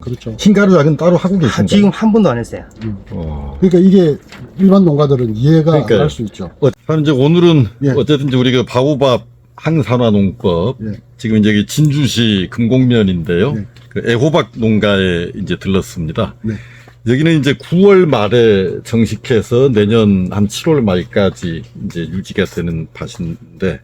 그렇죠. 흰가루 약은 따로 하고 계신가요? 지금 한 번도 안 했어요. 그러니까 이게 일반 농가들은 이해가 그러니까요. 할 수 있죠. 이제 오늘은 예. 어쨌든 이제 우리가 바오밥 항산화 농법 예. 지금 이제 여기 진주시 금곡면인데요. 네. 그 애호박 농가에 이제 들렀습니다. 네. 여기는 이제 9월 말에 정식해서 내년 한 7월 말까지 이제 유지가 되는 밭인데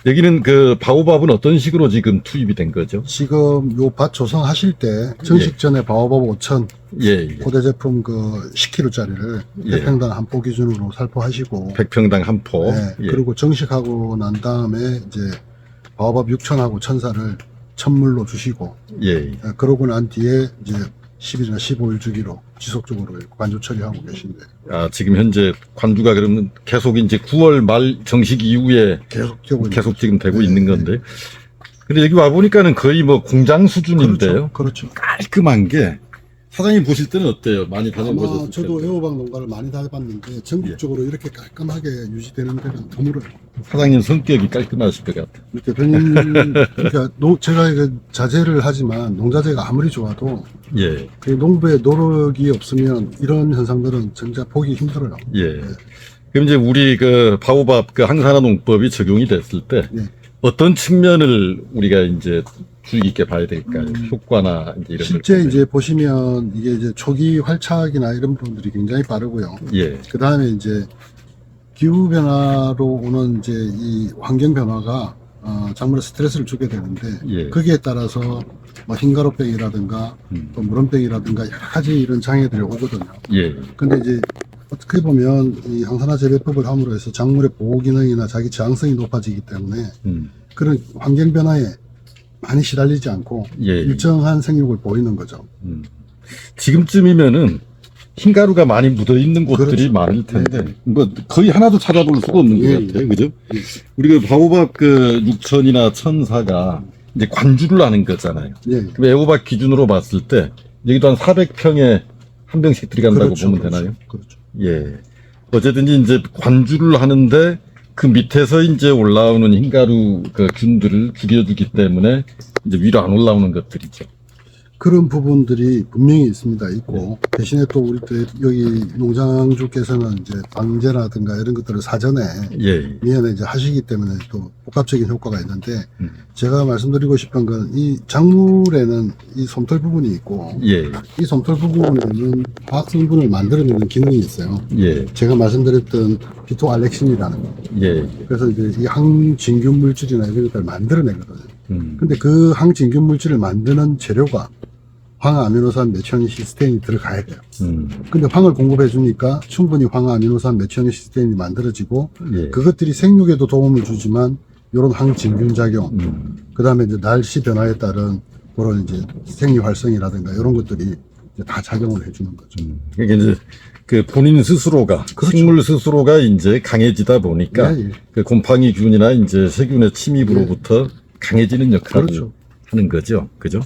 여기는 그 바오밥은 어떤 식으로 지금 투입이 된 거죠? 지금 요 밭 조성하실 때 정식 전에 바오밥 5천 예, 예. 고대 제품 그 10kg짜리를 예. 100평당 한 포 기준으로 살포하시고 100평당 한 포. 네, 예. 그리고 정식하고 난 다음에 이제 바오밥 6천하고 1000사를 천물로 주시고 예, 예. 그러고 난 뒤에 이제 10일이나 15일 주기로 지속적으로 관주 처리하고 계신데 아, 지금 현재 관주가 그러면 계속 이제 9월 말 정식 이후에 계속 되고 있는 계속 지금 되고 네, 있는 건데. 근데 여기 와보니까는 거의 뭐 공장 수준인데요. 그렇죠. 깔끔한 게 사장님 보실 때는 어때요? 많이 아마 다녀보셨을 저도 텐데. 애호박 농가를 많이 다녀봤는데 전국적으로 이렇게 깔끔하게 유지되는 데가 드물어요. 사장님 성격이 깔끔하실 것 같아요. 대표님, 그러니까 제가 이거 자재를 하지만 농자재가 아무리 좋아도 예, 그 농부의 노력이 없으면 이런 현상들은 진짜 보기 힘들어요. 예. 그럼 이제 우리 그 바오밥 그 항산화 농법이 적용이 됐을 때 예. 어떤 측면을 우리가 이제 주의 깊게 봐야 될까요? 효과나 이제 이런 실제 걸 이제 보시면 이게 이제 초기 활착이나 이런 부분들이 굉장히 빠르고요. 예, 그 다음에 이제 기후 변화로 오는 이제 이 환경 변화가 작물에 스트레스를 주게 되는데 예. 거기에 따라서 뭐 흰가루병이라든가 또 물원병이라든가 여러 가지 이런 장애들이 오거든요. 예, 근데 이제 어떻게 보면 이 항산화 재배법을 함으로 해서 작물의 보호 기능이나 자기 저항성이 높아지기 때문에 그런 환경 변화에 많이 시달리지 않고 예. 일정한 생육을 보이는 거죠. 지금쯤이면은 흰가루가 많이 묻어 있는 곳들이 그렇죠. 많을 텐데 뭐 거의 하나도 찾아볼 수가 없는 예, 것 같아요, 그죠? 예. 우리가 바오밥 그 6천이나 1004가 이제 관주를 하는 거잖아요. 예. 그럼 애호박 기준으로 봤을 때 여기도 한 400평에 한 병씩 들어간다고 그렇죠, 보면 그렇죠. 되나요? 그렇죠. 예. 어쨌든 이제 관주를 하는데 그 밑에서 이제 올라오는 흰가루 그 균들을 죽여주기 때문에 이제 위로 안 올라오는 것들이죠. 그런 부분들이 분명히 있습니다. 있고 대신에 또 우리 또 여기 농장주께서는 이제 방제라든가 이런 것들을 사전에 예. 미연에 이제 하시기 때문에 또 복합적인 효과가 있는데 제가 말씀드리고 싶은 건 이 작물에는 이 솜털 부분이 있고 예. 이 솜털 부분에는 화학 성분을 만들어내는 기능이 있어요. 예. 제가 말씀드렸던 비토알렉신이라는 거. 예. 그래서 이제 이 항진균 물질이나 이런 것들을 만들어내거든요. 음. 근데 그 항진균 물질을 만드는 재료가 황아미노산 메치오니시스테인이 들어가야 돼요. 근데 황을 공급해 주니까 충분히 황아미노산 메치오니시스테인이 만들어지고 예. 그것들이 생육에도 도움을 주지만 이런 항진균 작용, 그 다음에 이제 날씨 변화에 따른 그런 이제 생리 활성이라든가 이런 것들이 이제 다 작용을 해주는 거죠. 그러니까 이제 그 본인 스스로가 그렇죠. 식물 스스로가 이제 강해지다 보니까 예, 예. 그 곰팡이균이나 이제 세균의 침입으로부터 강해지는 역할을 그렇죠. 하는 거죠. 그죠?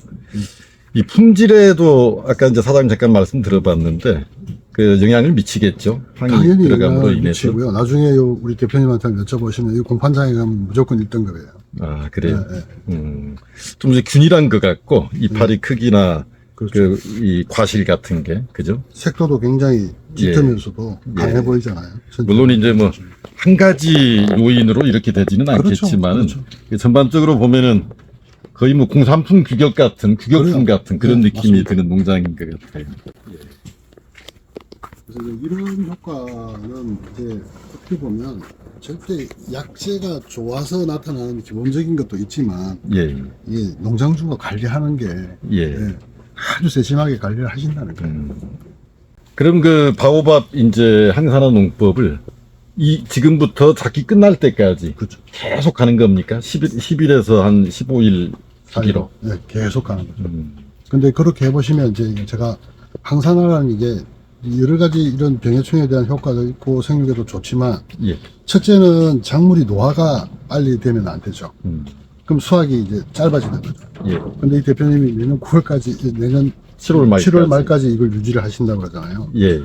이 품질에도 아까 이제 사장님 잠깐 말씀 들어봤는데 그 영향을 미치겠죠. 황이 당연히 들어감으로 영향을 인해서. 미치고요. 나중에 우리 대표님한테 여쭤보시면 이 공판장에 가면 무조건 1등급이에요. 아, 그래요? 네, 좀 이제 균일한 것 같고 이파리 크기나 그렇죠. 이 과실 같은 게 그죠? 색도도 굉장히 짙으면서도 강해 예. 보이잖아요. 물론 이제 뭐 한 가지 요인으로 이렇게 되지는 그렇죠. 않겠지만은 그렇죠. 전반적으로 보면은 거의 뭐 공산품 규격 같은 규격품 그래요. 같은 그런 네, 느낌이 맞습니다. 드는 농장인 것 같아요. 그래서 이런 효과는 이제 어떻게 보면 절대 약재가 좋아서 나타나는 기본적인 것도 있지만 예, 이 농장주가 관리하는 게 예. 예, 아주 세심하게 관리를 하신다는 거예요. 그럼 그 바오밥 이제 항산화 농법을 지금부터 작기 끝날 때까지 그렇죠. 계속 하는 겁니까? 10일에서 한 15일 주기로. 네, 계속 가는 거죠. 근데 그렇게 해보시면 이제 제가 항산화라는 게 여러 가지 이런 병해충에 대한 효과도 있고 생육에도 좋지만 예. 첫째는 작물이 노화가 빨리 되면 안 되죠. 그럼 수확이 이제 짧아지는 거죠. 예. 근데 이 대표님이 내년 9월까지, 내년 7월 말까지. 7월 말까지 이걸 유지를 하신다고 그러잖아요. 예.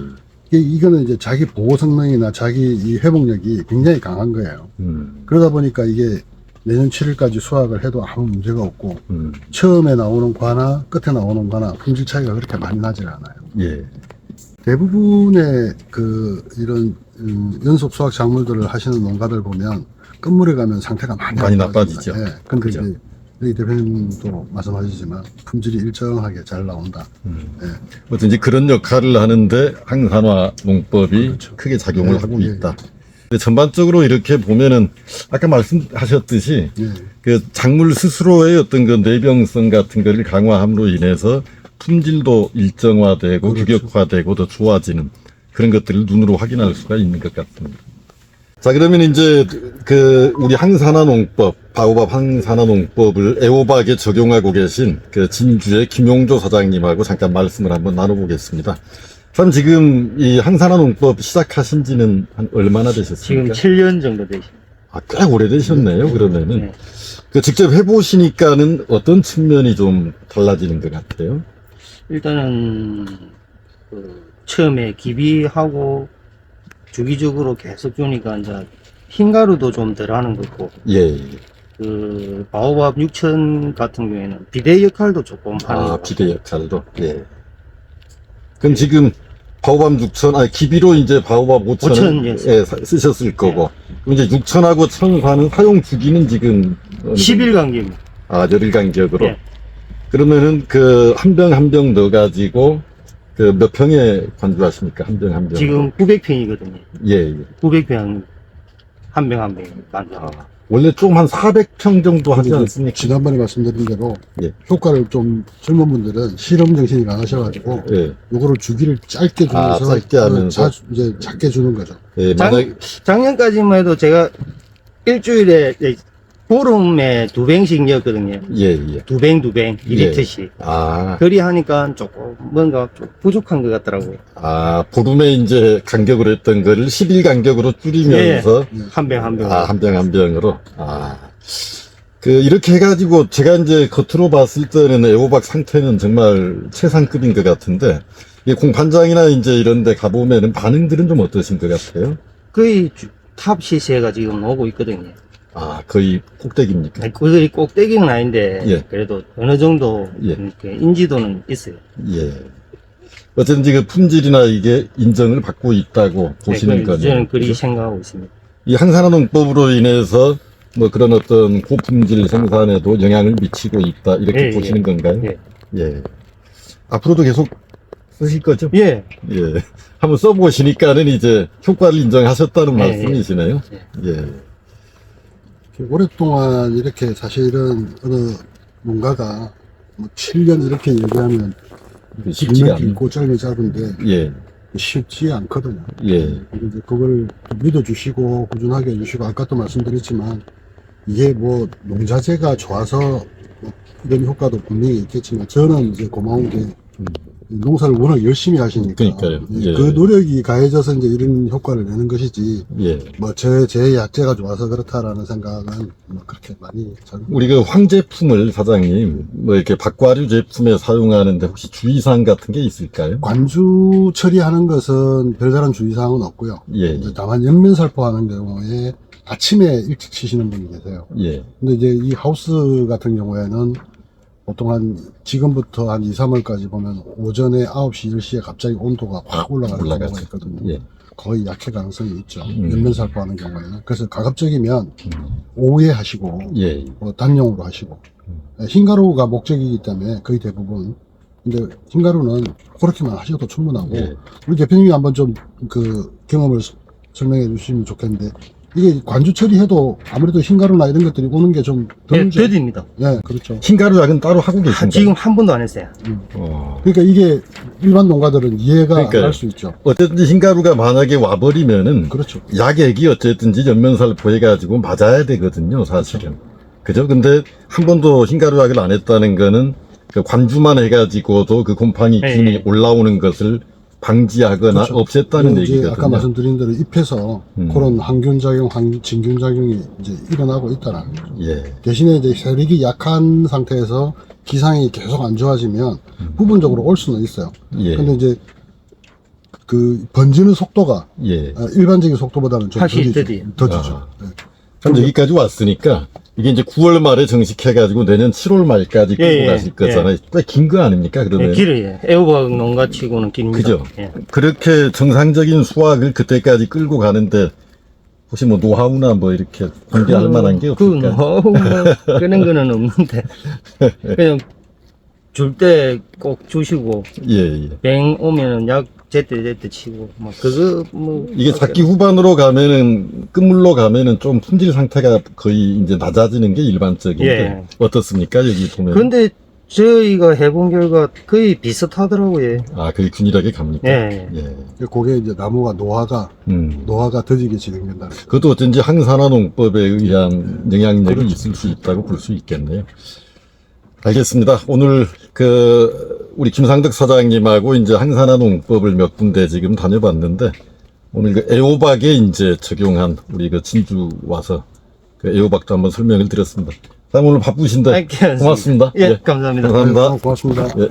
이거는 이제 자기 보호 성능이나 자기 이 회복력이 굉장히 강한 거예요. 그러다 보니까 이게 내년 7월까지 수확을 해도 아무 문제가 없고 처음에 나오는 과나 끝에 나오는 과나 품질 차이가 그렇게 많이 나질 않아요. 예. 대부분의 이런 연속 수확 작물들을 하시는 농가들 보면 끝물에 가면 상태가 많이 많이 나빠집니다. 나빠지죠. 예. 근데 그죠. 이제 여기 대표님도 말씀하시지만 품질이 일정하게 잘 나온다. 예. 어쩐지 그런 역할을 하는데 항산화 농법이 그렇죠. 크게 작용을 예, 하고 예. 있다. 근데 전반적으로 이렇게 보면은 아까 말씀하셨듯이 예. 그 작물 스스로의 어떤 그 내병성 같은 거를 강화함으로 인해서 품질도 일정화되고 그렇죠. 규격화되고 더 좋아지는 그런 것들을 눈으로 확인할 수가 있는 것 같습니다. 자, 그러면 이제 그 우리 항산화 농법, 바오밥 항산화 농법을 애호박에 적용하고 계신 그 진주의 김용조 사장님하고 잠깐 말씀을 한번 나눠보겠습니다. 참 지금 이 항산화 농법 시작하신 지는 한 얼마나 지금 되셨습니까? 7년 정도 되십니다. 아, 꽤 오래되셨네요, 그러면은. 네. 그 직접 해보시니까는 어떤 측면이 좀 달라지는 것 같아요? 일단은 처음에 기비하고 주기적으로 계속 주니까 이제 흰가루도 좀 덜하는 것 같고 예. 바오밥 6000 같은 경우에는 비대 역할도 조금 하는 아, 것 비대 역할도. 예. 그럼 지금 바오밥 6천, 아니, 기비로 이제 바오밥 5천 5,000, 예. 예, 쓰셨을 거고. 그럼 이제 6천하고 1,000하는 사용 주기는 지금. 어느 10일 간격입니다. 아, 열일 간격으로. 예. 그러면은 그 한 병 한 병 넣어가지고 그 몇 평에 관주하십니까? 한 병 한 병. 지금 900평이거든요. 예, 예. 900평 한 병 한 병 간격. 아, 원래 좀 한 400평 정도 하지 근데 않습니까? 지난번에 말씀드린 대로 예. 효과를 좀 젊은 분들은 실험 정신이 강하셔가지고 예. 요거를 주기를 짧게 주면서 짧게 하면서. 이제 작게 주는 거죠. 예, 만약, 작년까지만 해도 제가 일주일에 보름에 2병씩이었거든요. 예, 예. 2병, 2리터씩. 아, 그리 하니까 조금 뭔가 좀 부족한 것 같더라고요. 아, 보름에 이제 간격으로 했던 거를 10일 간격으로 줄이면서, 한 병 한 병. 아, 한 병 한 병으로. 아. 그, 이렇게 해가지고, 제가 이제 겉으로 봤을 때는 애호박 상태는 정말 최상급인 것 같은데, 이 공판장이나 이제 이런 데 가보면은 반응들은 좀 어떠신 것 같아요? 거의 탑 시세가 지금 오고 있거든요. 아, 거의 꼭대기입니까? 거의 꼭대기는 아닌데, 예. 그래도 어느 정도 예. 이렇게 인지도는 있어요. 예. 어쨌든 그 품질이나 이게 인정을 받고 있다고 보시는 거네요. 저는 그리 그죠? 생각하고 있습니다. 이 항산화 농법으로 인해서 뭐 그런 어떤 고품질 생산에도 영향을 미치고 있다 이렇게 예, 보시는 예. 건가요? 예. 예. 앞으로도 계속 쓰실 거죠? 예. 예. 한번 써보시니까는 이제 효과를 인정하셨다는 예, 말씀이시네요. 예. 오랫동안 이렇게 사실은 어느 농가가 뭐 7년 이렇게 얘기하면 쉽지가 길면 않은. 길고 짧으면 짧은데 예. 쉽지 않거든요. 예. 근데 이제 그걸 믿어주시고 꾸준하게 해주시고 아까도 말씀드렸지만 이게 뭐 농자재가 좋아서 뭐 이런 효과도 분명히 있겠지만 저는 이제 고마운 게 농사를 워낙 열심히 하시니까 그러니까요. 예. 그 노력이 가해져서 이제 이런 효과를 내는 것이지 예. 뭐 제 약재가 좋아서 그렇다라는 생각은 뭐 그렇게 많이 잘 우리 그 황제품을 사장님 뭐 이렇게 박과류 제품에 사용하는데 혹시 주의사항 같은 게 있을까요? 관주 처리하는 것은 별다른 주의사항은 없고요. 예. 이제 다만 연면살포하는 경우에 아침에 일찍 치시는 분이 계세요. 예. 근데 이제 이 하우스 같은 경우에는 보통 지금부터 한 2, 3월까지 보면 오전에 9시, 10시에 갑자기 온도가 확 올라가는 경우가 올라가죠. 있거든요. 예. 거의 약해 가능성이 있죠. 연면살포하는 경우에는. 그래서 가급적이면 음. 오후에 하시고, 예. 뭐 단용으로 하시고. 흰가루가 목적이기 때문에 거의 대부분. 근데 흰가루는 그렇게만 하셔도 충분하고, 예. 우리 대표님이 한번 좀 경험을 설명해 주시면 좋겠는데, 이게 관주 처리해도 아무래도 흰가루나 이런 것들이 오는 게 좀 예, 덜죠. 더딥니다. 네, 그렇죠. 흰가루 약은 따로 하고 계신가요? 지금 한 번도 안 했어요. 어. 그러니까 이게 일반 농가들은 이해가 그러니까요. 안 할 수 있죠. 어쨌든 흰가루가 만약에 와버리면은 그렇죠. 약액이 어쨌든지 연면살포 해가지고 맞아야 되거든요, 사실은. 그죠? 근데 한 번도 흰가루 약을 안 했다는 거는 그 관주만 해가지고도 그 곰팡이 예, 균이 예. 올라오는 것을 방지하거나 그렇죠. 없앴다는 그리고 이제 얘기거든요. 아까 말씀드린 대로 잎에서 그런 항균작용, 진균작용이 이제 일어나고 있다라는 거죠. 예. 대신에 이제 세력이 약한 상태에서 기상이 계속 안 좋아지면 부분적으로 올 수는 있어요. 예. 근데 이제 그 번지는 속도가 예. 일반적인 속도보다는 좀 확실히 더디죠. 더디죠. 더디죠. 아. 네. 참 여기까지 왔으니까 이게 이제 9월 말에 정식해가지고 내년 7월 말까지 끌고 예, 예, 가실 거잖아요. 꽤 긴 거 아닙니까? 그러면. 예, 길어요. 애호박 농가치고는 깁니다. 그죠? 예. 그렇게 정상적인 수확을 그때까지 끌고 가는데 혹시 뭐 노하우나 뭐 이렇게 공개할 만한 게 없을까요? 그런 거는 없는데 그냥 줄 때 꼭 주시고 예, 예. 병 오면은 약 제때 치고 뭐 그거 뭐 이게 작기 후반으로 가면은 끝물로 가면은 좀 품질 상태가 거의 이제 낮아지는 게 일반적인데 예. 어떻습니까 여기 보면? 근데 저희가 해본 결과 거의 비슷하더라고요. 아 거의 균일하게 갑니까? 예. 예. 그게 이제 나무가 노화가 더디게 진행된다는 거죠. 그것도 어쩐지 항산화 농법에 의한 영향력이 있을 수 있다고 볼 수 있겠네요. 알겠습니다. 오늘 우리 김상덕 사장님하고 이제 항산화 농법을 몇 군데 지금 다녀봤는데 오늘 그 애호박에 이제 적용한 우리 그 진주 와서 그 애호박도 한번 설명을 드렸습니다. 사장님 오늘 바쁘신데 알겠습니다. 고맙습니다. 예, 감사합니다. 감사합니다. 고맙습니다. 예.